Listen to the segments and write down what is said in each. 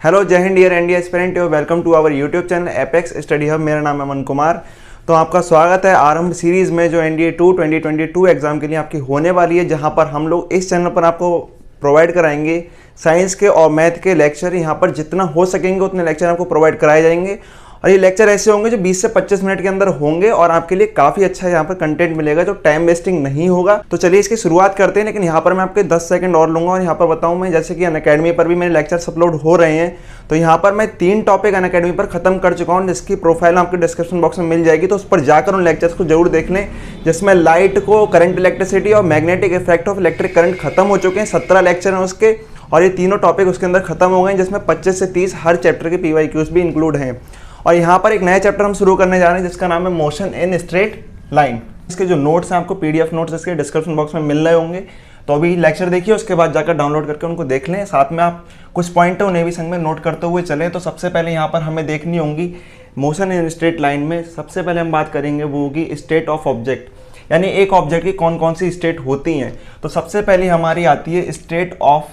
Hello जय हिंद dear NDA aspirant, welcome to our YouTube channel apex study hub. मेरा नाम है अमन कुमार। तो आपका स्वागत है आरंभ सीरीज़ में जो एनडीए 2022 एग्जाम के लिए आपकी होने वाली है, जहां पर हम लोग इस चैनल पर आपको प्रोवाइड कराएंगे साइंस के और मैथ के लेक्चर। यहाँ पर जितना हो सकेंगे उतने लेक्चर आपको प्रोवाइड कराए जाएंगे और ये लेक्चर ऐसे होंगे जो 20 से 25 मिनट के अंदर होंगे और आपके लिए काफ़ी अच्छा यहाँ पर कंटेंट मिलेगा जो टाइम वेस्टिंग नहीं होगा। तो चलिए इसकी शुरुआत करते हैं, लेकिन यहाँ पर मैं आपके 10 सेकंड और लूँगा और यहाँ पर बताऊँ मैं, जैसे कि अनअकैडमी पर भी मेरे लेक्चर्स अपलोड हो रहे हैं, तो यहाँ पर मैं 3 टॉपिक अनअकैडमी पर खत्म कर चुका हूँ, जिसकी प्रोफाइल आपके डिस्क्रिप्शन बॉक्स में मिल जाएगी। तो उस पर जाकर उन लेक्चर्स को जरूर देख लें, जिसमें लाइट को, करंट इलेक्ट्रिसिटी और magnetic effect of electric current खत्म हो चुके हैं। 17 लेक्चर हैं उसके और ये तीनों टॉपिक उसके अंदर खत्म हो गए, जिसमें 25 से 30 हर चैप्टर के PYQs भी इंक्लूड हैं। और यहाँ पर एक नया चैप्टर हम शुरू करने जा रहे हैं जिसका नाम है मोशन इन स्ट्रेट लाइन। इसके जो नोट्स हैं आपको PDF नोट्स इसके डिस्क्रिप्शन बॉक्स में मिल रहे होंगे। तो अभी लेक्चर देखिए, उसके बाद जाकर डाउनलोड करके उनको देख लें। साथ में आप कुछ पॉइंट है उन्हें भी संग में नोट करते हुए चलें। तो सबसे पहले यहाँ पर हमें देखनी होंगी मोशन इन स्ट्रेट लाइन में सबसे पहले हम बात करेंगे वो होगी स्टेट ऑफ ऑब्जेक्ट, यानी एक ऑब्जेक्ट की कौन कौन सी स्टेट होती हैं। तो सबसे पहले हमारी आती है स्टेट ऑफ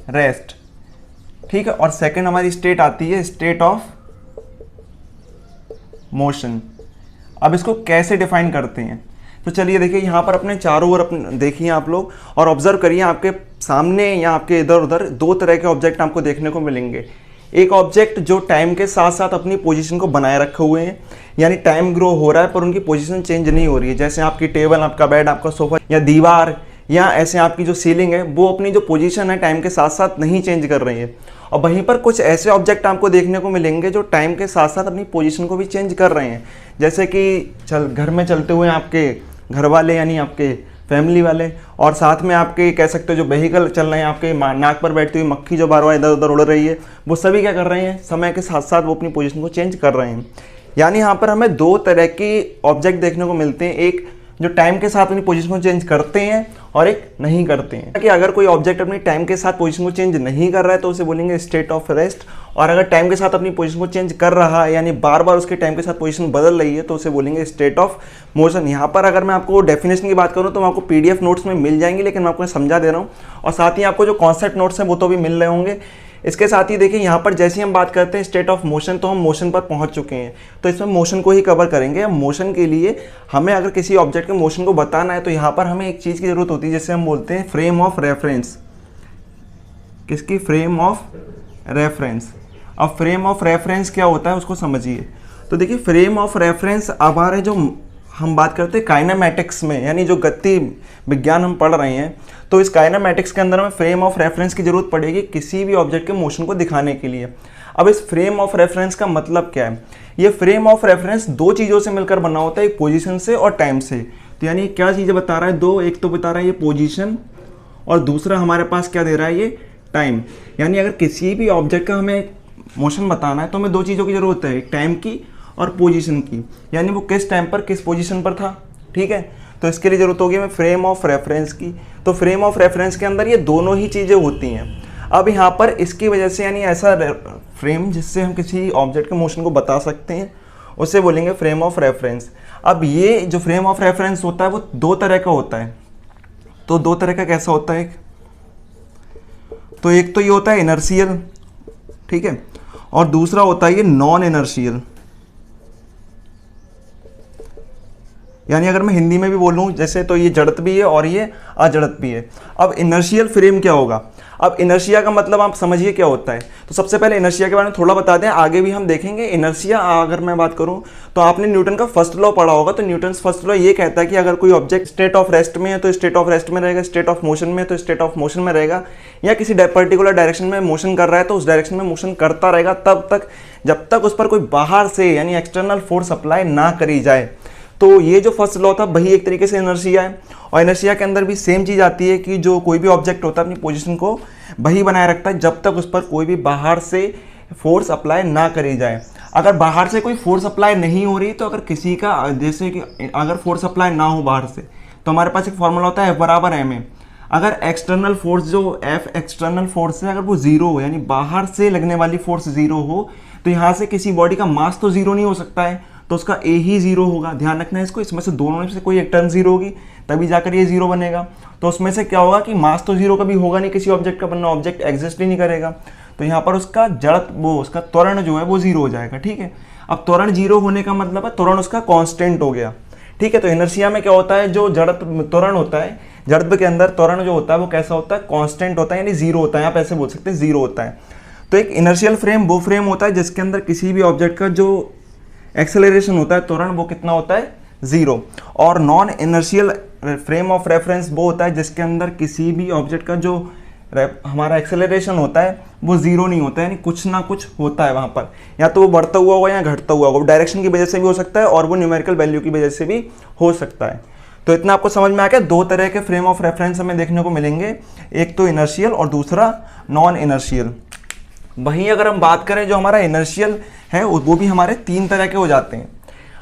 रेस्ट, ठीक है, और सेकंड हमारी स्टेट आती है स्टेट ऑफ मोशन। अब इसको कैसे डिफाइन करते हैं, तो चलिए देखिए यहाँ पर अपने चारों ओर अपने देखिए आप लोग और ऑब्जर्व करिए, आपके सामने या आपके इधर उधर 2 तरह के ऑब्जेक्ट आपको देखने को मिलेंगे। एक ऑब्जेक्ट जो टाइम के साथ साथ अपनी पोजीशन को बनाए रखे हुए हैं, यानी टाइम ग्रो हो रहा है पर उनकी पोजीशन चेंज नहीं हो रही है, जैसे आपकी टेबल, आपका बेड, आपका सोफा या दीवार या ऐसे आपकी जो सीलिंग है वो अपनी जो पोजीशन है टाइम के साथ साथ नहीं चेंज कर रही है। और वहीं पर कुछ ऐसे ऑब्जेक्ट आपको देखने को मिलेंगे जो टाइम के साथ साथ अपनी पोजीशन को भी चेंज कर रहे हैं, जैसे कि घर में चलते हुए आपके घर वाले यानी आपके फैमिली वाले, और साथ में आपके कह सकते हो जो व्हीकल चल रहे हैं, आपके नाक पर बैठती हुई मक्खी जो बार बार इधर उधर उड़ रही है, वो सभी क्या कर रहे हैं, समय के साथ साथ वो अपनी पोजीशन को चेंज कर रहे हैं। यानी यहाँ पर हमें 2 तरह के ऑब्जेक्ट देखने को मिलते हैं, एक जो टाइम के साथ अपनी पोजीशन को चेंज करते हैं और एक नहीं करते हैं। कि अगर कोई ऑब्जेक्ट अपनी टाइम के साथ पोजीशन को चेंज नहीं कर रहा है तो उसे बोलेंगे स्टेट ऑफ रेस्ट, और अगर टाइम के साथ अपनी पोजीशन को चेंज कर रहा है यानी बार बार उसके टाइम के साथ पोजीशन बदल रही है तो उसे बोलेंगे स्टेट ऑफ मोशन। यहाँ पर अगर मैं आपको डेफिनेशन की बात करूँ तो आपको PDF नोट्स में मिल जाएंगी, लेकिन मैं आपको समझा दे रहा हूँ, और साथ ही आपको जो कॉन्सेप्ट नोट्स हैं वो तो भी मिल रहे होंगे। इसके साथ ही देखिए यहाँ पर जैसे ही हम बात करते हैं स्टेट ऑफ मोशन, तो हम मोशन पर पहुँच चुके हैं, तो इसमें मोशन को ही कवर करेंगे। मोशन के लिए हमें अगर किसी ऑब्जेक्ट के मोशन को बताना है तो यहाँ पर हमें एक चीज़ की ज़रूरत होती है जिसे हम बोलते हैं फ्रेम ऑफ रेफरेंस। किसकी? Frame of reference. अब फ्रेम ऑफ रेफरेंस क्या होता है उसको समझिए। तो देखिए फ्रेम ऑफ रेफरेंस हमारे जो हम बात करते हैं काइनेमैटिक्स में, यानी जो गति विज्ञान हम पढ़ रहे हैं, तो इस काइनेमैटिक्स के अंदर हमें फ्रेम ऑफ रेफरेंस की ज़रूरत पड़ेगी किसी भी ऑब्जेक्ट के मोशन को दिखाने के लिए। अब इस फ्रेम ऑफ रेफरेंस का मतलब क्या है? ये फ्रेम ऑफ रेफरेंस 2 चीज़ों से मिलकर बना होता है, एक पोजीशन से और टाइम से। तो यानी क्या चीज़ें बता रहा है? 2, एक तो बता रहा है ये पोजीशन और दूसरा हमारे पास क्या दे रहा है? ये टाइम। यानी अगर किसी भी ऑब्जेक्ट का हमें मोशन बताना है तो हमें 2 चीज़ों की ज़रूरत है, एक टाइम की और पोजीशन की, यानी वो किस टाइम पर किस पोजीशन पर था, ठीक है। तो इसके लिए ज़रूरत होगी हमें फ्रेम ऑफ रेफरेंस की। तो फ्रेम ऑफ रेफरेंस के अंदर ये दोनों ही चीज़ें होती हैं। अब यहाँ पर इसकी वजह से यानी ऐसा फ्रेम जिससे हम किसी ऑब्जेक्ट के मोशन को बता सकते हैं उसे बोलेंगे फ्रेम ऑफ रेफरेंस। अब ये जो फ्रेम ऑफ रेफरेंस होता है वो 2 तरह का होता है। तो 2 तरह का कैसा होता है? तो एक तो ये होता है इनर्शियल, ठीक है, और दूसरा होता है ये नॉन इनर्शियल। यानी अगर मैं हिंदी में भी बोलूँ जैसे, तो ये जड़त भी है और ये अजड़त भी है। अब इनर्शियल फ्रेम क्या होगा? अब इनर्शिया का मतलब आप समझिए क्या होता है। तो सबसे पहले इनर्शिया के बारे में थोड़ा बता दें, आगे भी हम देखेंगे। इनर्शिया अगर मैं बात करूं तो आपने न्यूटन का फर्स्ट लॉ पढ़ा होगा। तो न्यूटन फर्स्ट लॉ ये कहता है कि अगर कोई ऑब्जेक्ट स्टेट ऑफ रेस्ट में है तो स्टेट ऑफ रेस्ट में रहेगा, स्टेट ऑफ मोशन में है तो स्टेट ऑफ मोशन में रहेगा, या किसी पर्टिकुलर डायरेक्शन में मोशन कर रहा है तो उस डायरेक्शन में मोशन करता रहेगा तब तक जब तक उस पर कोई बाहर से यानी एक्सटर्नल फोर्स अप्लाई ना करी जाए। तो ये जो फर्स्ट लॉ था वही एक तरीके से इनर्शिया है। और इनर्शिया के अंदर भी सेम चीज़ आती है कि जो कोई भी ऑब्जेक्ट होता है अपनी पोजीशन को वही बनाए रखता है जब तक उस पर कोई भी बाहर से फोर्स अप्लाई ना करी जाए। अगर बाहर से कोई फोर्स अप्लाई नहीं हो रही तो अगर किसी का जैसे कि अगर फोर्स अप्लाई ना हो बाहर से तो हमारे पास एक फॉर्मूला होता है F बराबर ma। अगर एक्सटर्नल फोर्स जो F एक्सटर्नल फोर्स है अगर वो 0 हो यानी बाहर से लगने वाली फोर्स 0 हो तो यहाँ से किसी बॉडी का मास तो 0 नहीं हो सकता है, तो उसका ए ही 0 होगा। ध्यान रखना है इसको, इसमें से दोनों में से कोई एक टर्म 0 होगी तभी जाकर ये जीरो बनेगा। तो उसमें से क्या होगा कि मास तो जीरो कभी होगा नहीं किसी ऑब्जेक्ट का, वरना ऑब्जेक्ट एग्जिस्ट ही नहीं करेगा। तो यहाँ पर उसका उसका त्वरण जो है वो जीरो हो जाएगा। ठीक है, अब त्वरण जीरो होने का मतलब है त्वरण उसका कांस्टेंट हो गया। ठीक है, तो इनर्शिया में क्या होता है, जो जड़त्व त्वरण होता है, जड़त्व के अंदर त्वरण जो होता है वो कैसा होता है, कांस्टेंट होता है, यानी जीरो होता है। आप ऐसे बोल सकते हैं जीरो होता है। तो एक इनर्शियल फ्रेम वो फ्रेम होता है जिसके अंदर किसी भी ऑब्जेक्ट का जो एक्सेलरेशन होता है, त्वरण, वो कितना होता है, जीरो। और non inertial frame of reference वो होता है जिसके अंदर किसी भी ऑब्जेक्ट का जो हमारा एक्सेलरेशन होता है वो जीरो नहीं होता है, यानी कुछ ना कुछ होता है वहाँ पर, या तो वो बढ़ता हुआ होगा या घटता हुआ होगा। डायरेक्शन की वजह से भी हो सकता है और वो न्यूमेरिकल वैल्यू की वजह से भी हो सकता है। तो इतना आपको समझ में आ गया। दो तरह के फ्रेम ऑफ रेफरेंस हमें देखने को मिलेंगे, एक तो इनर्शियल और दूसरा नॉन इनर्शियल। वहीं अगर हम बात करें जो हमारा इनर्शियल है वो भी हमारे तीन तरह के हो जाते हैं।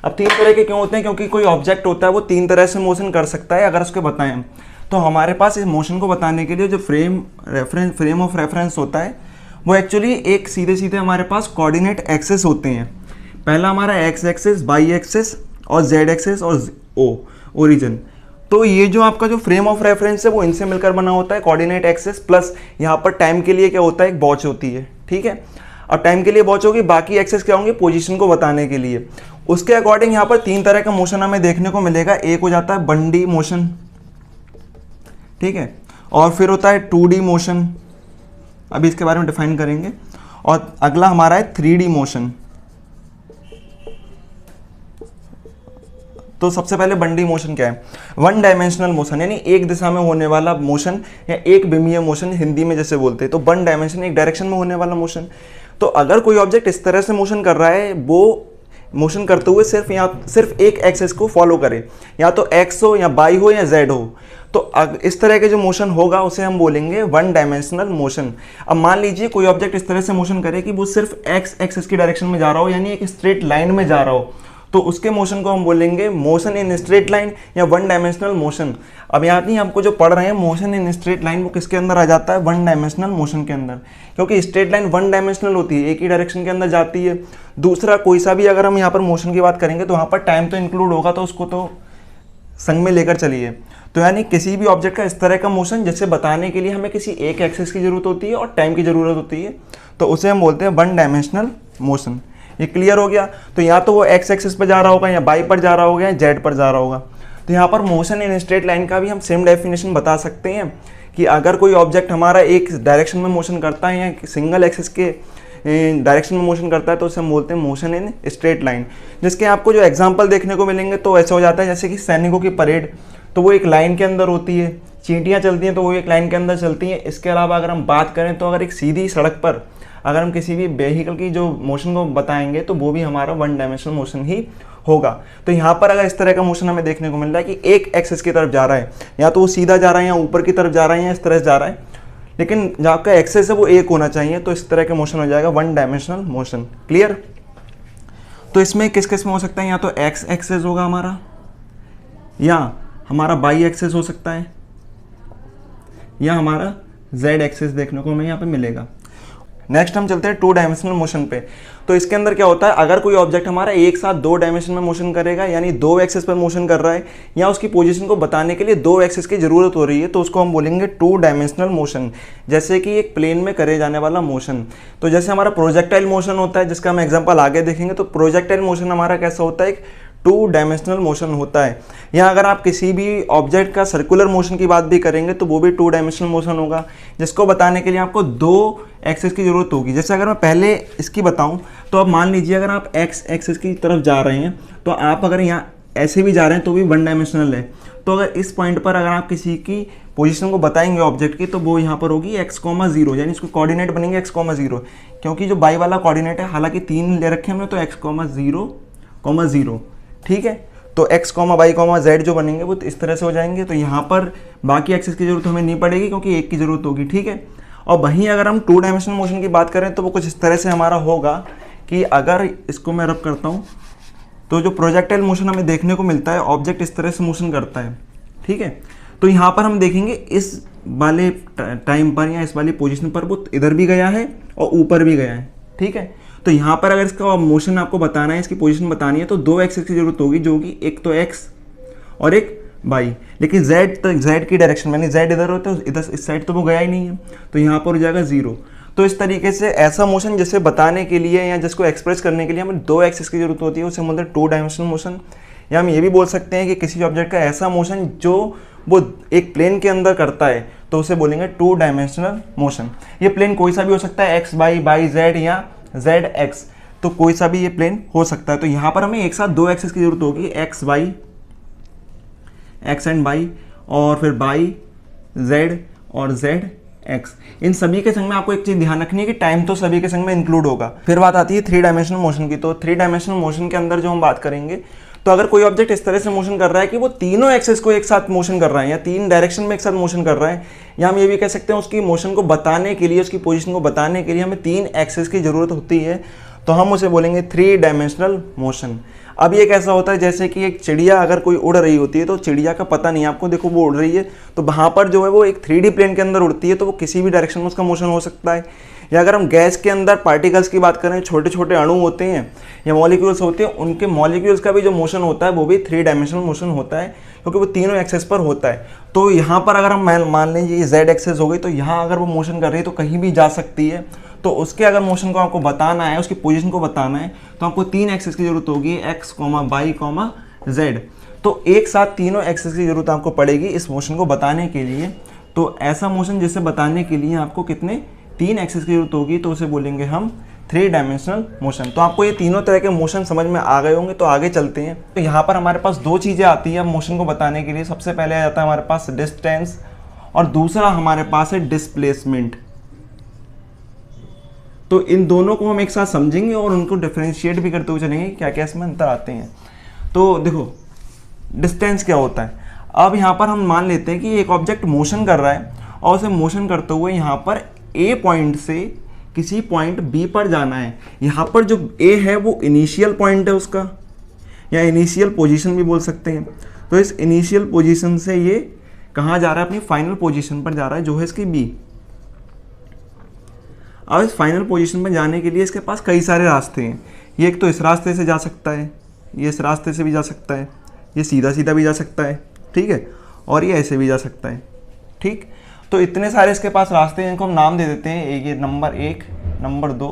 अब तीन तरह के क्यों होते हैं, क्योंकि कोई ऑब्जेक्ट होता है वो तीन तरह से मोशन कर सकता है। अगर उसको बताएं तो हमारे पास इस मोशन को बताने के लिए जो फ्रेम ऑफ रेफरेंस होता है वो एक्चुअली एक सीधे सीधे हमारे पास कोऑर्डिनेट एक्सेस होते हैं। पहला हमारा एक्स एक्सेस, वाई एक्सेस और जेड एक्सेस और ओरिजिन। तो ये जो आपका जो फ्रेम ऑफ रेफरेंस है वो इनसे मिलकर बना होता है, कोऑर्डिनेट एक्सेस प्लस यहाँ पर टाइम के लिए क्या होता है, एक वॉच होती है। ठीक है, अब टाइम के लिए वॉच होगी, बाकी एक्सेस क्या होंगे, पोजीशन को बताने के लिए। उसके अकॉर्डिंग यहाँ पर तीन तरह का मोशन हमें देखने को मिलेगा। एक हो जाता है 1D मोशन, ठीक है, और फिर होता है 2D मोशन, अभी इसके बारे में डिफाइन करेंगे, और अगला हमारा है 3D मोशन। तो सबसे पहले 1D मोशन क्या है, वन डायमेंशनल मोशन, यानी एक दिशा में होने वाला मोशन या एक विमीय मोशन हिंदी में जैसे बोलते हैं। तो वन डायमेंशन, एक डायरेक्शन में होने वाला मोशन। तो अगर कोई ऑब्जेक्ट इस तरह से मोशन कर रहा है, वो मोशन करते हुए सिर्फ एक एक्सेस को फॉलो करे, या तो एक्स हो या वाई हो या जेड हो, तो इस तरह के जो मोशन होगा उसे हम बोलेंगे वन डायमेंशनल मोशन। अब मान लीजिए कोई ऑब्जेक्ट इस तरह से मोशन करे कि वो सिर्फ एक्स एक्सेस की डायरेक्शन में जा रहा हो, यानी एक स्ट्रेट लाइन में जा रहा हो, तो उसके मोशन को हम बोलेंगे मोशन इन स्ट्रेट लाइन या वन डायमेंशनल मोशन। अब यहाँ नहीं, हमको जो पढ़ रहे हैं मोशन इन स्ट्रेट लाइन, वो किसके अंदर आ जाता है, वन डायमेंशनल मोशन के अंदर, क्योंकि स्ट्रेट लाइन वन डायमेंशनल होती है, एक ही डायरेक्शन के अंदर जाती है। दूसरा कोई सा भी अगर हम यहाँ पर मोशन की बात करेंगे तो वहाँ पर टाइम तो इंक्लूड होगा, तो उसको तो संग में लेकर चलिए। तो यानी किसी भी ऑब्जेक्ट का इस तरह का मोशन जिसे बताने के लिए हमें किसी एक एक्सेस की जरूरत होती है और टाइम की जरूरत होती है, तो उसे हम बोलते हैं वन डायमेंशनल मोशन। ये क्लियर हो गया। तो या तो वो एक्स एक्सिस पर जा रहा होगा, या वाई पर जा रहा होगा, या जेड पर जा रहा होगा। तो यहाँ पर मोशन इन स्ट्रेट लाइन का भी हम सेम डेफिनेशन बता सकते हैं कि अगर कोई ऑब्जेक्ट हमारा एक डायरेक्शन में मोशन करता है या सिंगल एक्सिस के डायरेक्शन में मोशन करता है, तो उसे हम बोलते हैं मोशन इन स्ट्रेट लाइन। जिसके आपको जो एग्जाम्पल देखने को मिलेंगे तो ऐसा हो जाता है जैसे कि सैनिकों की परेड, तो वो एक लाइन के अंदर होती है, चींटियाँ चलती हैं तो वो एक लाइन के अंदर चलती हैं। इसके अलावा अगर हम बात करें तो अगर एक सीधी सड़क पर अगर हम किसी भी व्हीकल की जो मोशन को बताएंगे तो वो भी हमारा वन डायमेंशनल मोशन ही होगा। तो यहाँ पर अगर इस तरह का मोशन हमें देखने को मिल रहा है कि एक एक्सिस की तरफ जा रहा है, या तो वो सीधा जा रहा है या ऊपर की तरफ जा रहा है या इस तरह से जा रहा है, लेकिन जो आपका एक्सेस है वो एक होना चाहिए, तो इस तरह का मोशन हो जाएगा वन डायमेंशनल मोशन। क्लियर। तो इसमें किस किस में हो सकता है, या तो एक्स एक्सेस होगा हमारा, या हमारा वाई एक्सेस हो सकता है, या हमारा जेड एक्सेस देखने को हमें यहाँ पे मिलेगा। नेक्स्ट हम चलते हैं टू डायमेंशनल मोशन पे। तो इसके अंदर क्या होता है, अगर कोई ऑब्जेक्ट हमारा एक साथ दो डायमेंशन में मोशन करेगा, यानी दो एक्सेस पर मोशन कर रहा है, या उसकी पोजीशन को बताने के लिए दो एक्सेस की जरूरत हो रही है, तो उसको हम बोलेंगे टू डायमेंशनल मोशन। जैसे कि एक प्लेन में करे जाने वाला मोशन। तो जैसे हमारा प्रोजेक्टाइल मोशन होता है, जिसका हम एग्जाम्पल आगे देखेंगे, तो प्रोजेक्टाइल मोशन हमारा कैसा होता है, एक टू डायमेंशनल मोशन होता है। या अगर आप किसी भी ऑब्जेक्ट का सर्कुलर मोशन की बात भी करेंगे तो वो भी टू डायमेंशनल मोशन होगा, जिसको बताने के लिए आपको दो एक्सेस की जरूरत होगी। जैसे अगर मैं पहले इसकी बताऊं तो अब मान लीजिए अगर आप एक्स एक्सेस की तरफ जा रहे हैं, तो आप अगर यहाँ ऐसे भी जा रहे हैं तो भी वन डायमेंशनल है। तो अगर इस पॉइंट पर अगर आप किसी की पोजीशन को बताएंगे ऑब्जेक्ट की, तो वो यहाँ पर होगी x,0, यानी इसको कोऑर्डिनेट बनेंगे x,0, क्योंकि जो बाई वाला कोऑर्डिनेट है, हालांकि तीन ले रखे हमने, तो x,0,0, ठीक है। तो x, y, z जो बनेंगे वो इस तरह से हो जाएंगे। तो यहाँ पर बाकी एक्सेस की जरूरत हमें नहीं पड़ेगी, क्योंकि एक की जरूरत होगी, ठीक है। और वहीं अगर हम टू डायमेंशनल मोशन की बात करें तो वो कुछ इस तरह से हमारा होगा कि अगर इसको मैं रब करता हूँ तो जो प्रोजेक्टाइल मोशन हमें देखने को मिलता है, ऑब्जेक्ट इस तरह से मोशन करता है, ठीक है। तो यहाँ पर हम देखेंगे इस वाले टाइम पर या इस वाली पोजीशन पर वो इधर भी गया है और ऊपर भी गया है, ठीक है। तो यहाँ पर अगर इसका मोशन आपको बताना है, इसकी पोजीशन बतानी है, तो दो एक्सेस की जरूरत होगी, जो कि एक तो एक्स और एक बाई, लेकिन जेड तक, जेड की डायरेक्शन में, जेड इधर होता है, इधर इस साइड तो वो गया ही नहीं है, तो यहाँ पर हो जाएगा 0। तो इस तरीके से ऐसा मोशन जिसे बताने के लिए या जिसको एक्सप्रेस करने के लिए हमें 2 एक्सिस की जरूरत होती है, उसे बोलते हैं 2 डायमेंशनल मोशन। या हम ये भी बोल सकते हैं कि किसी ऑब्जेक्ट का ऐसा मोशन जो वो एक प्लेन के अंदर करता है, तो उसे बोलेंगे 2 डायमेंशनल मोशन। ये प्लेन कोई सा भी हो सकता है, एक्स बाई जेड या जेड एक्स, तो कोई सा भी ये प्लेन हो सकता है। तो यहाँ पर हमें एक साथ 2 एक्सिस की जरूरत होगी, x by, x and by, और फिर बाई जेड और जेड एक्स। इन सभी के संग में आपको एक चीज़ ध्यान रखनी है कि टाइम तो सभी के संग में इंक्लूड होगा। फिर बात आती है 3 डायमेंशनल मोशन की। तो 3 डायमेंशनल मोशन के अंदर जो हम बात करेंगे, तो अगर कोई ऑब्जेक्ट इस तरह से मोशन कर रहा है कि वो तीनों एक्सेस को एक साथ मोशन कर रहा है या 3 डायरेक्शन में एक साथ मोशन कर रहा है, या हम ये भी कह सकते हैं उसकी मोशन को बताने के लिए, उसकी पोजीशन को बताने के लिए हमें 3 एक्सेस की ज़रूरत होती है, तो हम उसे बोलेंगे 3 डायमेंशनल मोशन। अब ये कैसा होता है, जैसे कि एक चिड़िया अगर कोई उड़ रही होती है, तो चिड़िया का पता नहीं आपको, देखो वो उड़ रही है, तो वहाँ पर जो है वो एक 3D प्लेन के अंदर उड़ती है, तो वो किसी भी डायरेक्शन में उसका मोशन हो सकता है। या अगर हम गैस के अंदर पार्टिकल्स की बात करें, छोटे छोटे अणु होते हैं या मॉलिक्यूल्स होते हैं, उनके मॉलिक्यूल्स का भी जो मोशन होता है वो भी 3 डायमेंशनल मोशन होता है, क्योंकि वो तीनों एक्सेस पर होता है। तो यहाँ पर अगर हम मान लें ये जेड एक्सेस हो गई, तो यहाँ अगर वो मोशन कर रही है तो कहीं भी जा सकती है, तो उसके अगर मोशन को आपको बताना है, उसकी पोजीशन को बताना है, तो आपको 3 एक्सेस की जरूरत होगी, एक्स बाई जेड। तो एक साथ तीनों एक्सेस की जरूरत आपको पड़ेगी इस मोशन को बताने के लिए। तो ऐसा मोशन जिसे बताने के लिए आपको कितने 3 एक्सेस की जरूरत होगी, तो उसे बोलेंगे हम 3 डायमेंशनल मोशन। तो आपको ये तीनों तरह के मोशन समझ में आ गए होंगे, तो आगे चलते हैं। तो यहाँ पर हमारे पास 2 चीज़ें आती हैं मोशन को बताने के लिए। सबसे पहले आ जाता है हमारे पास डिस्टेंस, और दूसरा हमारे पास है डिस्प्लेसमेंट। तो इन दोनों को हम एक साथ समझेंगे और उनको डिफरेंशिएट भी करते हुए चलेंगे क्या क्या इसमें अंतर आते हैं। तो देखो डिस्टेंस क्या होता है। अब यहाँ पर हम मान लेते हैं कि एक ऑब्जेक्ट मोशन कर रहा है और उसे मोशन करते हुए यहाँ पर ए पॉइंट से किसी पॉइंट बी पर जाना है। यहाँ पर जो ए है वो इनिशियल पॉइंट है उसका, या इनिशियल पोजीशन भी बोल सकते हैं। तो इस इनिशियल पोजीशन से ये कहाँ जा रहा है, अपनी फाइनल पोजीशन पर जा रहा है, जो है इसकी बी। अब इस फाइनल पोजीशन पर जाने के लिए इसके पास कई सारे रास्ते हैं। ये एक तो इस रास्ते से जा सकता है, ये इस रास्ते से भी जा सकता है, ये सीधा सीधा भी जा सकता है, ठीक है, और ये ऐसे भी जा सकता है, ठीक। तो इतने सारे इसके पास रास्ते हैं, इनको हम नाम दे देते हैं, ये नंबर 1, नंबर 2,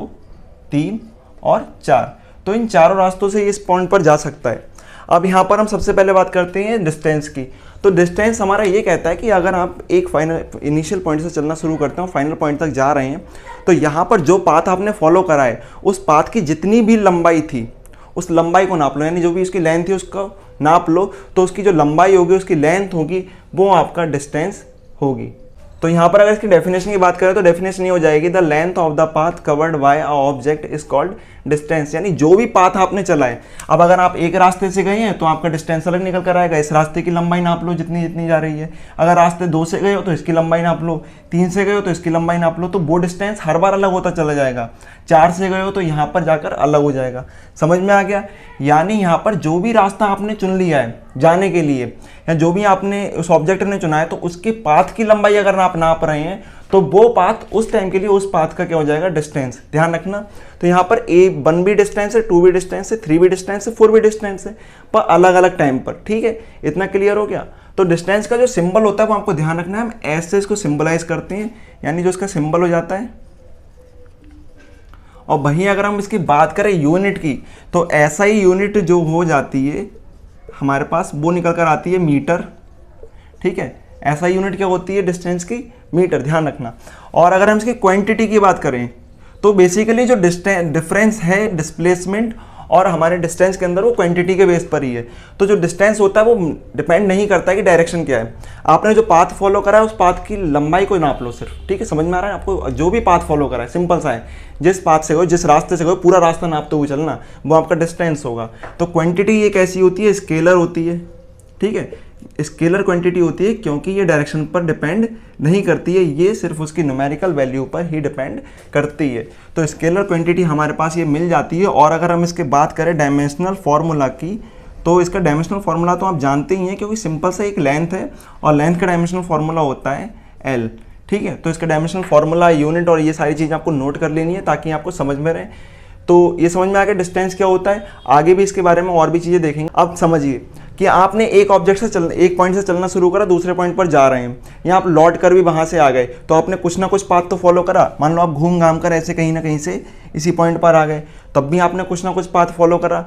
3 और 4। तो इन चारों रास्तों से ये इस पॉइंट पर जा सकता है। अब यहाँ पर हम सबसे पहले बात करते हैं डिस्टेंस की। तो डिस्टेंस हमारा ये कहता है कि अगर आप एक फाइनल इनिशियल पॉइंट से चलना शुरू करते हो, फाइनल पॉइंट तक जा रहे हैं, तो यहाँ पर जो पाथ आपने फॉलो करा है उस पाथ की जितनी भी लंबाई थी उस लंबाई को नाप लो, यानी जो भी उसकी लेंथ थी उसको नाप लो, तो उसकी जो लंबाई होगी, उसकी लेंथ होगी, वो आपका डिस्टेंस होगी। तो यहाँ पर अगर इसकी डेफिनेशन की बात करें तो डेफिनेशन ये हो जाएगी, the length of the path covered by a object is called distance. यानी जो भी पाथ आपने चला है, अब अगर आप एक रास्ते से गए हैं तो आपका डिस्टेंस अलग निकल कर आएगा, इस रास्ते की लंबाई नाप लो जितनी जितनी जा रही है। अगर रास्ते 2 से गए हो तो इसकी लंबाई नाप लो, 3 से गए हो तो इसकी लंबाई नाप लो, तो वो डिस्टेंस हर बार अलग होता चला जाएगा। 4 से गए हो तो यहाँ पर जाकर अलग हो जाएगा। समझ में आ गया। यानी यहाँ पर जो भी रास्ता आपने चुन लिया है जाने के लिए, या जो भी आपने उस ऑब्जेक्ट ने चुना है, तो उसके पाथ की लंबाई अगर आप नाप रहे हैं तो वो पाथ उस टाइम के लिए उस पाथ का क्या हो जाएगा, डिस्टेंस। ध्यान रखना। तो यहाँ पर 1 भी डिस्टेंस है, 2 भी डिस्टेंस है, 3 भी डिस्टेंस है, 4 भी डिस्टेंस है, पर अलग अलग टाइम पर। ठीक है, इतना क्लियर हो गया। तो डिस्टेंस का जो सिंबल होता है वो आपको ध्यान रखना है, हम ऐसे इसको सिंबलाइज करते हैं, यानी जो इसका सिंबल हो जाता है। और वहीं अगर हम इसकी बात करें यूनिट की, तो ऐसा ही यूनिट जो हो जाती है हमारे पास, वो निकल कर आती है मीटर। ठीक है, ऐसा यूनिट क्या होती है डिस्टेंस की, मीटर। ध्यान रखना। और अगर हम इसकी क्वांटिटी की बात करें तो बेसिकली जो डिफरेंस है डिस्प्लेसमेंट और हमारे डिस्टेंस के अंदर, वो क्वांटिटी के बेस पर ही है। तो जो डिस्टेंस होता है वो डिपेंड नहीं करता है कि डायरेक्शन क्या है। आपने जो पाथ फॉलो करा है उस पाथ की लंबाई को नाप लो सिर्फ। ठीक है, समझ में आ रहा है आपको। जो भी पाथ फॉलो करा है सिंपल सा है, जिस पाथ से गए, जिस रास्ते से गए, पूरा रास्ता नापते हुए चलना, वो आपका डिस्टेंस होगा। तो क्वांटिटी एक ऐसी होती है, स्केलर होती है। ठीक है, स्केलर क्वांटिटी होती है क्योंकि ये डायरेक्शन पर डिपेंड नहीं करती है, ये सिर्फ उसकी न्यूमेरिकल वैल्यू पर ही डिपेंड करती है। तो स्केलर क्वांटिटी हमारे पास ये मिल जाती है। और अगर हम इसके बात करें डायमेंशनल फार्मूला की, तो इसका डायमेंशनल फार्मूला तो आप जानते ही हैं, क्योंकि सिंपल सा एक लेंथ है और लेंथ का डायमेंशनल फार्मूला होता है L। ठीक है, तो इसका डायमेंशनल फार्मूला, यूनिट और ये सारी चीज़ आपको नोट कर लेनी है ताकि आपको समझ में रहे। तो ये समझ में आ गया डिस्टेंस क्या होता है। आगे भी इसके बारे में और भी चीज़ें देखेंगे। अब समझिए कि आपने एक ऑब्जेक्ट से एक पॉइंट से चलना शुरू करा, दूसरे पॉइंट पर जा रहे हैं, या आप लौट कर भी वहाँ से आ गए, तो आपने कुछ ना कुछ पाथ तो फॉलो करा। मान लो आप घूम घाम कर ऐसे कहीं ना कहीं से इसी पॉइंट पर आ गए, तब भी आपने कुछ ना कुछ पाथ फॉलो करा,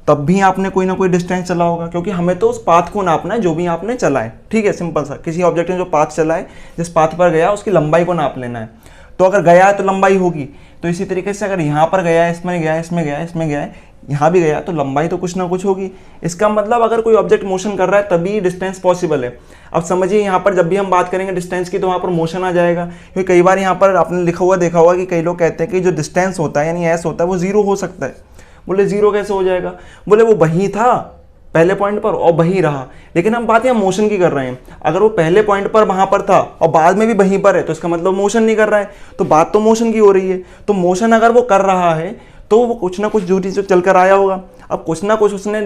तब भी आपने कोई ना कोई डिस्टेंस चला होगा, क्योंकि हमें तो उस पाथ को नापना है जो भी आपने चला है। ठीक है, सिंपल सा, किसी ऑब्जेक्ट ने जो पाथ चला है, जिस पाथ पर गया उसकी लंबाई को नाप लेना है। तो अगर गया है तो लंबाई होगी, तो इसी तरीके से अगर यहाँ पर गया है, इसमें गया है, इसमें गया है, इसमें गया है, यहाँ भी गया, तो लंबाई तो कुछ ना कुछ होगी। इसका मतलब अगर कोई ऑब्जेक्ट मोशन कर रहा है तभी डिस्टेंस पॉसिबल है। अब समझिए यहाँ पर जब भी हम बात करेंगे डिस्टेंस की, तो वहाँ पर मोशन आ जाएगा, क्योंकि कई बार यहाँ पर आपने लिखा हुआ देखा होगा कि कई लोग कहते हैं कि जो डिस्टेंस होता है यानी एस होता है वो जीरो हो सकता है। बोले जीरो कैसे हो जाएगा? बोले वो वही था पहले पॉइंट पर और वहीं रहा, लेकिन हम बात यहाँ मोशन की कर रहे हैं। अगर वो पहले पॉइंट पर वहाँ पर था और बाद में भी वहीं पर है, तो इसका मतलब मोशन नहीं कर रहा है, तो बात तो मोशन की हो रही है। तो मोशन अगर वो कर रहा है तो वो कुछ ना कुछ दूरी से चल कर आया होगा। अब कुछ ना कुछ उसने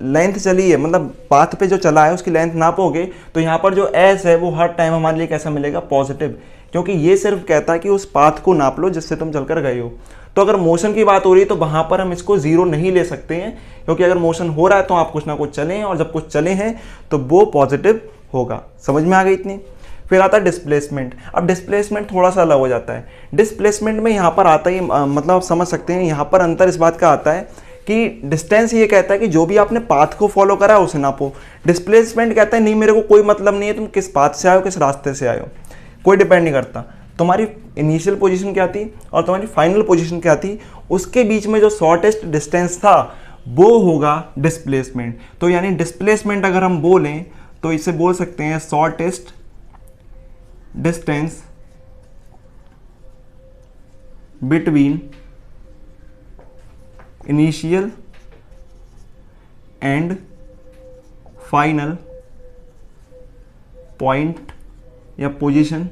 लेंथ चली है, मतलब पाथ पे जो चला है उसकी लेंथ नापोगे, तो यहाँ पर जो एस है वो हर टाइम हमारे लिए कैसा मिलेगा? पॉजिटिव, क्योंकि ये सिर्फ कहता है कि उस पाथ को नाप लो जिससे तुम चलकर गए हो। तो अगर मोशन की बात हो रही है तो वहाँ पर हम इसको जीरो नहीं ले सकते हैं, क्योंकि अगर मोशन हो रहा है तो आप कुछ ना कुछ चलें, और जब कुछ चले हैं तो वो पॉजिटिव होगा। समझ में आ गई इतनी? फिर आता है डिस्प्लेसमेंट। अब डिस्प्लेसमेंट थोड़ा सा अलग हो जाता है। डिस्प्लेसमेंट में यहाँ पर आता ही मतलब आप समझ सकते हैं, यहाँ पर अंतर इस बात का आता है कि डिस्टेंस ये कहता है कि जो भी आपने पाथ को फॉलो करा है उसे नापो। डिस्प्लेसमेंट कहता है नहीं, मेरे को कोई मतलब नहीं है तुम किस पाथ से आए हो, किस रास्ते से आए हो, कोई डिपेंड नहीं करता। तुम्हारी इनिशियल पोजीशन क्या थी और तुम्हारी फाइनल पोजीशन क्या थी, उसके बीच में जो शॉर्टेस्ट डिस्टेंस था वो होगा डिस्प्लेसमेंट। तो यानी डिस्प्लेसमेंट अगर हम बोलें तो इसे बोल सकते हैं shortest distance between initial and final point या पोजीशन।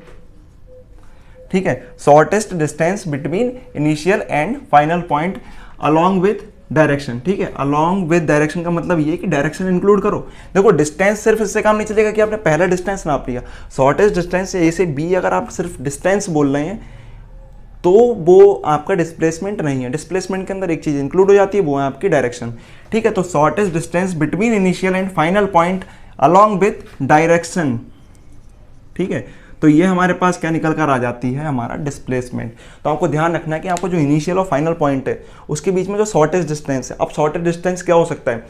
ठीक है, shortest distance between initial and final point along with direction. ठीक है, अलोंग विद डायरेक्शन का मतलब ये कि डायरेक्शन इंक्लूड करो। देखो डिस्टेंस सिर्फ इससे काम नहीं चलेगा कि आपने पहला डिस्टेंस नाप लिया। शॉर्टेस्ट डिस्टेंस ए से बी अगर आप सिर्फ डिस्टेंस बोल रहे हैं तो वो आपका डिस्प्लेसमेंट नहीं है। डिस्प्लेसमेंट के अंदर एक चीज़ इंक्लूड हो जाती है, वो है आपकी डायरेक्शन। ठीक है, तो shortest distance between initial and final point along with direction. ठीक है, तो ये हमारे पास क्या निकल कर आ जाती है? हमारा डिस्प्लेसमेंट। तो आपको ध्यान रखना है कि आपको जो इनिशियल और फाइनल पॉइंट है उसके बीच में जो शॉर्टेस्ट डिस्टेंस है। अब शॉर्टेस्ट डिस्टेंस क्या हो सकता है?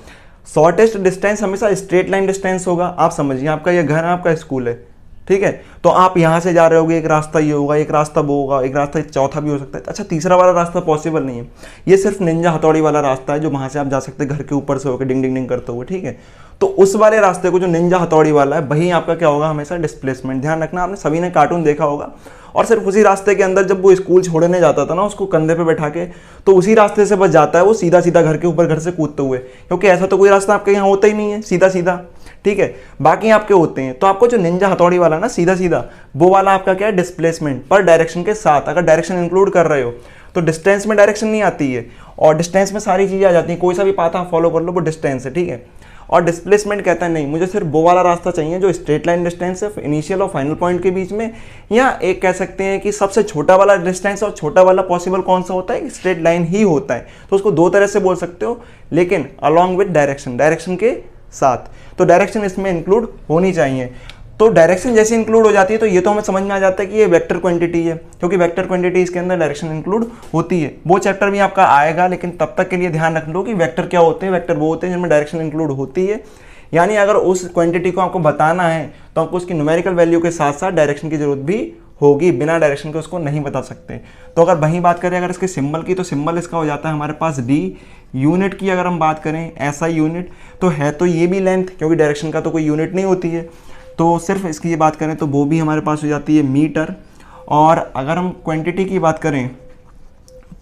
शॉर्टेस्ट डिस्टेंस हमेशा स्ट्रेट लाइन डिस्टेंस होगा। आप समझिए, आपका ये घर है, आपका स्कूल है, ठीक है, तो आप यहाँ से जा रहे होगे, एक रास्ता ये होगा, एक रास्ता वो होगा, एक रास्ता चौथा भी हो सकता है। अच्छा, तीसरा वाला रास्ता पॉसिबल नहीं है। ये सिर्फ निंजा हथौड़ी वाला रास्ता है जो वहाँ से आप जा सकते हैं घर के ऊपर से होकर डिंग डिंग डिंग करते हुए। ठीक है, तो उस वाले रास्ते को जो निंजा हथौड़ी वाला है वही आपका क्या होगा? हमेशा डिस्प्लेसमेंट। ध्यान रखना, आपने सभी ने कार्टून देखा होगा, और सिर्फ उसी रास्ते के अंदर जब वो स्कूल छोड़ने जाता था ना उसको कंधे पे बैठा के, तो उसी रास्ते से बस जाता है वो सीधा सीधा घर के ऊपर घर से कूदते हुए, क्योंकि ऐसा तो कोई रास्ता आपके यहाँ होता ही नहीं है सीधा सीधा। ठीक है, बाकी आपके होते हैं। तो आपको जो निंजा हथौड़ी वाला ना सीधा सीधा, वो वाला आपका क्या है? डिस्प्लेसमेंट पर डायरेक्शन के साथ। अगर डायरेक्शन इंक्लूड कर रहे हो तो डिस्टेंस में डायरेक्शन नहीं आती है, और डिस्टेंस में सारी चीज़ें आ जाती हैं। कोई सा भी पाथ आप फॉलो कर लो वो डिस्टेंस है। ठीक है, और डिस्प्लेसमेंट कहता है नहीं, मुझे सिर्फ वो वाला रास्ता चाहिए जो स्ट्रेट लाइन डिस्टेंस है इनिशियल और फाइनल पॉइंट के बीच में, या एक कह सकते हैं कि सबसे छोटा वाला डिस्टेंस। और छोटा वाला पॉसिबल कौन सा होता है? स्ट्रेट लाइन ही होता है। तो उसको दो तरह से बोल सकते हो, लेकिन अलॉन्ग विद डायरेक्शन, डायरेक्शन के साथ। तो डायरेक्शन इसमें इंक्लूड होनी चाहिए। तो डायरेक्शन जैसे इंक्लूड हो जाती है तो ये तो हमें समझ में आ जाता है कि ये वेक्टर क्वांटिटी है, क्योंकि वेक्टर क्वांटिटी इसके अंदर डायरेक्शन इंक्लूड होती है। वो चैप्टर भी आपका आएगा, लेकिन तब तक के लिए ध्यान रख लो कि वेक्टर क्या होते हैं। वेक्टर वो होते हैं जिनमें डायरेक्शन इंक्लूड होती है, यानी अगर उस क्वांटिटी को आपको बताना है तो आपको उसकी न्यूमेरिकल वैल्यू के साथ साथ डायरेक्शन की जरूरत भी होगी। बिना डायरेक्शन के उसको नहीं बता सकते। तो अगर वहीं बात करें अगर इसके सिंबल की, तो सिंबल इसका हो जाता है हमारे पास डी। यूनिट की अगर हम बात करें SI यूनिट, तो है तो ये भी लेंथ, क्योंकि डायरेक्शन का तो कोई यूनिट नहीं होती है। तो सिर्फ इसकी ये बात करें तो वो भी हमारे पास हो जाती है मीटर। और अगर हम क्वांटिटी की बात करें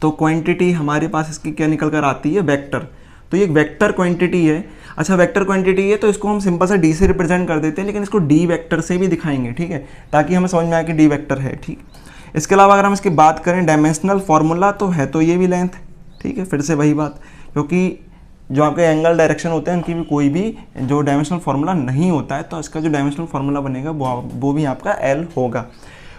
तो क्वांटिटी हमारे पास इसकी क्या निकल कर आती है? वेक्टर। तो ये वेक्टर क्वांटिटी है। अच्छा, वेक्टर क्वांटिटी है तो इसको हम सिंपल सा डी से रिप्रेजेंट कर देते हैं, लेकिन इसको डी वेक्टर से भी दिखाएंगे। ठीक है, ताकि हमें समझ में आए कि डी वेक्टर है। ठीक, इसके अलावा अगर हम इसकी बात करें डायमेंशनल फार्मूला, तो है तो ये भी लेंथ। ठीक है, फिर से वही बात, क्योंकि जो आपके एंगल डायरेक्शन होते हैं उनकी भी कोई भी जो डायमेंशनल फार्मूला नहीं होता है, तो इसका जो डायमेंशनल फार्मूला बनेगा वो भी आपका L होगा।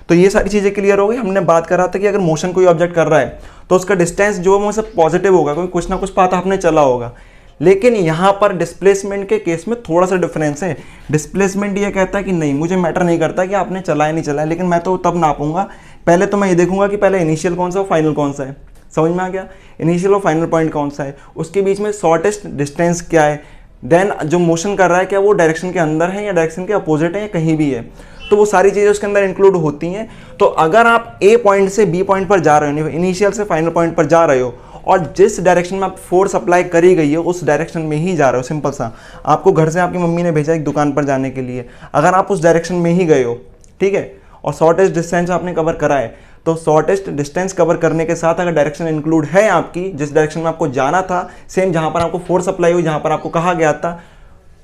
तो ये सारी चीज़ें क्लियर हो गई। हमने बात करा था कि अगर मोशन कोई ऑब्जेक्ट कर रहा है तो उसका डिस्टेंस जो है वो सब पॉजिटिव होगा, क्योंकि कुछ ना कुछ पाथ आपने चला होगा। लेकिन यहाँ पर डिस्प्लेसमेंट के केस में थोड़ा सा डिफरेंस है। डिस्प्लेसमेंट ये कहता है कि नहीं, मुझे मैटर नहीं करता कि आपने चलाया नहीं चलाया, लेकिन मैं तो तब नापूंगा, पहले तो मैं ये देखूंगा कि पहले इनिशियल कौन सा और फाइनल कौन सा है। समझ में आ गया? इनिशियल और फाइनल पॉइंट कौन सा है, उसके बीच में शॉर्टेस्ट डिस्टेंस क्या है, देन जो मोशन कर रहा है क्या वो डायरेक्शन के अंदर है या डायरेक्शन के अपोजिट है या कहीं भी है, तो वो सारी चीज़ें उसके अंदर इंक्लूड होती हैं। तो अगर आप ए पॉइंट से बी पॉइंट पर जा रहे हो, इनिशियल से फाइनल पॉइंट पर जा रहे हो, और जिस डायरेक्शन में आप फोर्स अप्लाई करी गई है उस डायरेक्शन में ही जा रहे हो, सिंपल सा, आपको घर से आपकी मम्मी ने भेजा एक दुकान पर जाने के लिए, अगर आप उस डायरेक्शन में ही गए हो, ठीक है, और शॉर्टेस्ट डिस्टेंस आपने कवर करा है, तो शॉर्टेस्ट डिस्टेंस कवर करने के साथ अगर डायरेक्शन इंक्लूड है आपकी, जिस डायरेक्शन में आपको जाना था, सेम जहां पर आपको फोर्स अप्लाई हुई, जहां पर आपको कहा गया था,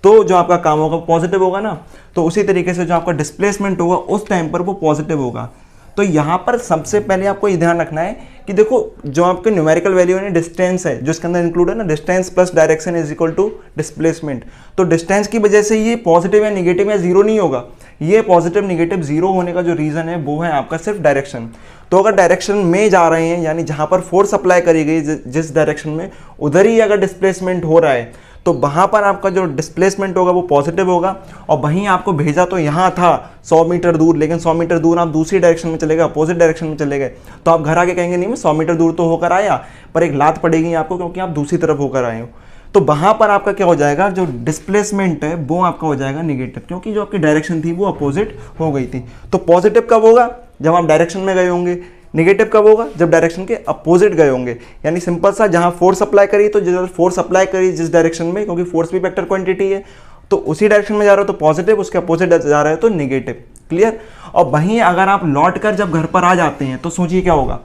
तो जो आपका काम होगा पॉजिटिव होगा ना। तो उसी तरीके से जो आपका डिस्प्लेसमेंट होगा उस टाइम पर वो पॉजिटिव होगा। तो यहाँ पर सबसे पहले आपको ये ध्यान रखना है कि देखो जो आपके न्यूमेरिकल वैल्यू है डिस्टेंस है, जो इसके अंदर इंक्लूड है ना, distance plus direction is equal to displacement. तो डिस्टेंस की वजह से ये पॉजिटिव या निगेटिव या जीरो नहीं होगा। ये पॉजिटिव निगेटिव जीरो होने का जो रीज़न है वो है आपका सिर्फ डायरेक्शन। तो अगर डायरेक्शन में जा रहे हैं, यानी जहाँ पर फोर्स अप्लाई करी गई जिस डायरेक्शन में, उधर ही अगर डिस्प्लेसमेंट हो रहा है, तो वहाँ पर आपका जो डिस्प्लेसमेंट होगा वो पॉजिटिव होगा। और वहीं आपको भेजा तो यहाँ था 100 मीटर दूर, लेकिन 100 मीटर दूर आप दूसरी डायरेक्शन में चले गए, अपोजिट डायरेक्शन में चले गए, तो आप घर आके कहेंगे नहीं मैं 100 मीटर दूर तो होकर आया, पर एक लात पड़ेगी आपको क्योंकि आप दूसरी तरफ होकर आए हो। तो वहाँ पर आपका क्या हो जाएगा, जो डिस्प्लेसमेंट है वो आपका हो जाएगा निगेटिव, क्योंकि जो आपकी डायरेक्शन थी वो अपोजिट हो गई थी। तो पॉजिटिव कब होगा, जब आप डायरेक्शन में गए होंगे। नेगेटिव कब होगा, जब डायरेक्शन के अपोजिट गए होंगे। यानी सिंपल सा, जहां फोर्स अप्लाई करी, तो जिस फोर्स अप्लाई करी जिस डायरेक्शन में, क्योंकि फोर्स भी वेक्टर क्वांटिटी है, तो उसी डायरेक्शन में जा रहे हो तो पॉजिटिव, उसके अपोजिट जा रहे हो तो नेगेटिव। क्लियर? और वहीं अगर आप लौट कर जब घर पर आ जाते हैं तो सोचिए क्या होगा।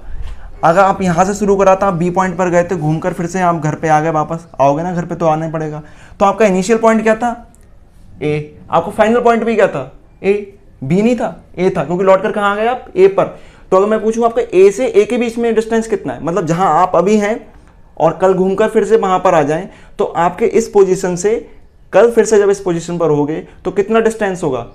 अगर आप यहाँ से शुरू करा था, आप बी पॉइंट पर गए थे, घूमकर फिर से आप घर पे आ गए, वापस आओगे ना घर पे, तो आना ही पड़ेगा। तो आपका इनिशियल पॉइंट क्या था, ए। आपको फाइनल पॉइंट भी क्या था, ए। बी नहीं था, ए था, क्योंकि लौट कर कहाँ गए आप, ए पर। तो अगर मैं पूछूं आपका ए से ए के बीच में डिस्टेंस कितना है, मतलब जहां आप अभी हैं और कल घूमकर फिर से वहां पर आ जाएं, तो आपके इस पोजीशन से कल फिर से जब इस पोजीशन पर होगे तो कितना डिस्टेंस होगा,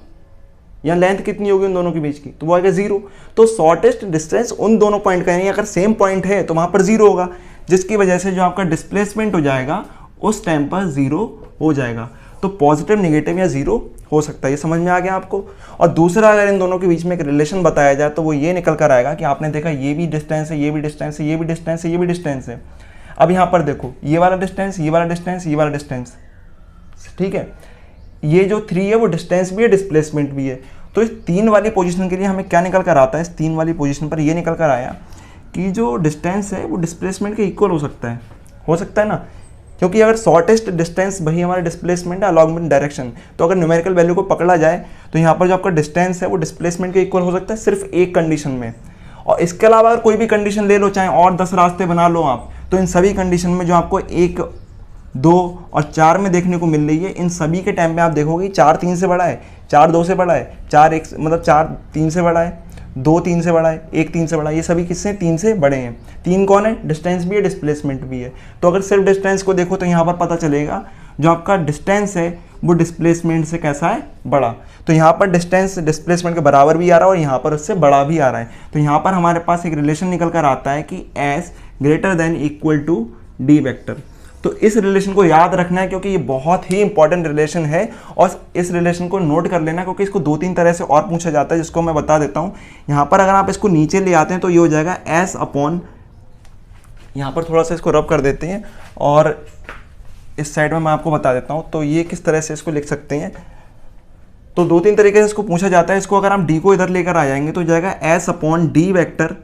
या लेंथ कितनी होगी उन दोनों के बीच की, तो वो आएगा 0। तो शॉर्टेस्ट डिस्टेंस उन दोनों पॉइंट का, यानी अगर सेम पॉइंट है तो वहां पर 0 होगा, जिसकी वजह से जो आपका डिस्प्लेसमेंट हो जाएगा उस टाइम पर 0 हो जाएगा। तो पॉजिटिव, नेगेटिव या 0 हो सकता है। ये समझ में आ गया आपको? और दूसरा, अगर इन दोनों के बीच में एक रिलेशन बताया जाए तो वो ये निकल कर आएगा कि आपने देखा ये भी डिस्टेंस है, ये भी डिस्टेंस है, ये भी डिस्टेंस है, ये भी डिस्टेंस है। अब यहाँ पर देखो, ये वाला डिस्टेंस, ये वाला डिस्टेंस, ये वाला डिस्टेंस, ठीक है। ये जो 3 है वो डिस्टेंस भी है, डिस्प्लेसमेंट भी है। तो इस 3 वाली पोजीशन के लिए हमें क्या निकल कर आता है, इस 3 वाली पोजीशन पर ये निकल कर आया कि जो डिस्टेंस है वो डिस्प्लेसमेंट के इक्वल हो सकता है ना, क्योंकि अगर शॉर्टेस्ट डिस्टेंस वही हमारा डिस्प्लेसमेंट है अलॉन्ग विद डायरेक्शन, तो अगर न्यूमेरिकल वैल्यू को पकड़ा जाए तो यहाँ पर जो आपका डिस्टेंस है वो डिस्प्लेसमेंट के इक्वल हो सकता है सिर्फ एक कंडीशन में। और इसके अलावा अगर कोई भी कंडीशन ले लो, चाहे और 10 रास्ते बना लो आप, तो इन सभी कंडीशन में जो आपको 1, 2 और 4 में देखने को मिल रही है, इन सभी के टाइम पे आप देखोगे 4 3 से बड़ा है, 4 2 से बड़ा है, 4 1 मतलब 4 3 से बड़ा है, 2 3 से बड़ा है, 1 3 से बड़ा है। ये सभी किससे, 3 से बड़े हैं। 3 कौन है, डिस्टेंस भी है, डिस्प्लेसमेंट भी है। तो अगर सिर्फ डिस्टेंस को देखो तो यहाँ पर पता चलेगा जो आपका डिस्टेंस है वो डिस्प्लेसमेंट से कैसा है, बड़ा। तो यहाँ पर डिस्टेंस डिस्प्लेसमेंट के बराबर भी आ रहा है और यहाँ पर उससे बड़ा भी आ रहा है। तो यहाँ पर हमारे पास एक रिलेशन निकल कर आता है कि S greater than equal to D vector. तो इस रिलेशन को याद रखना है क्योंकि ये बहुत ही इंपॉर्टेंट रिलेशन है, और इस रिलेशन को नोट कर लेना क्योंकि इसको 2-3 तरह से और पूछा जाता है, जिसको मैं बता देता हूँ। यहाँ पर अगर आप इसको नीचे ले आते हैं तो ये हो जाएगा एस अपॉन, यहाँ पर थोड़ा सा इसको रब कर देते हैं और इस साइड में मैं आपको बता देता हूँ। तो ये किस तरह से इसको लिख सकते हैं, तो 2-3 तरीके से इसको पूछा जाता है। इसको अगर हम डी को इधर लेकर आ जाएंगे तो जाएगा एस अपॉन डी वेक्टर,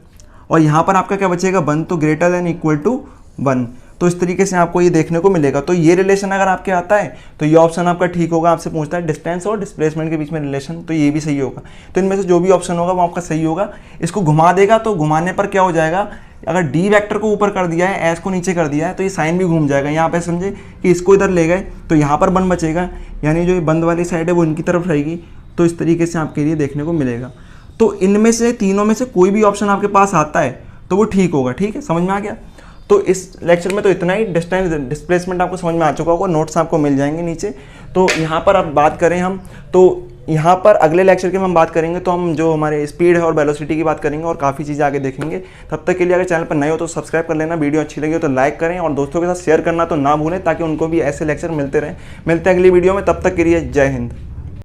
और यहाँ पर आपका क्या बचेगा, 1 तो ग्रेटर देन इक्वल टू 1। तो इस तरीके से आपको ये देखने को मिलेगा। तो ये रिलेशन अगर आपके आता है तो ये ऑप्शन आपका ठीक होगा। आपसे पूछता है डिस्टेंस और डिस्प्लेसमेंट के बीच में रिलेशन, तो ये भी सही होगा। तो इनमें से जो भी ऑप्शन होगा वो आपका सही होगा। इसको घुमा देगा तो घुमाने पर क्या हो जाएगा, अगर डी वेक्टर को ऊपर कर दिया है, एस को नीचे कर दिया है, तो ये साइन भी घूम जाएगा। यहाँ पे समझे कि इसको इधर ले गए तो यहाँ पर 1 बचेगा, यानी जो ये बंद वाली साइड है वो इनकी तरफ रहेगी। तो इस तरीके से आपके लिए देखने को मिलेगा। तो इनमें से तीनों में से कोई भी ऑप्शन आपके पास आता है तो वो ठीक होगा। ठीक है, समझ में आ गया। तो इस लेक्चर में तो इतना ही। डिस्टेंस डिस्प्लेसमेंट आपको समझ में आ चुका होगा, नोट्स आपको मिल जाएंगे नीचे। तो यहाँ पर अब बात करें हम, तो यहाँ पर अगले लेक्चर की हम बात करेंगे तो हम जो हमारे स्पीड है और वेलोसिटी की बात करेंगे और काफ़ी चीज़ें आगे देखेंगे। तब तक के लिए अगर चैनल पर नए हो तो सब्सक्राइब कर लेना, वीडियो अच्छी लगी हो तो लाइक करें और दोस्तों के साथ शेयर करना तो ना भूलें, ताकि उनको भी ऐसे लेक्चर मिलते रहें। मिलते हैं अगली वीडियो में, तब तक के लिए जय हिंद।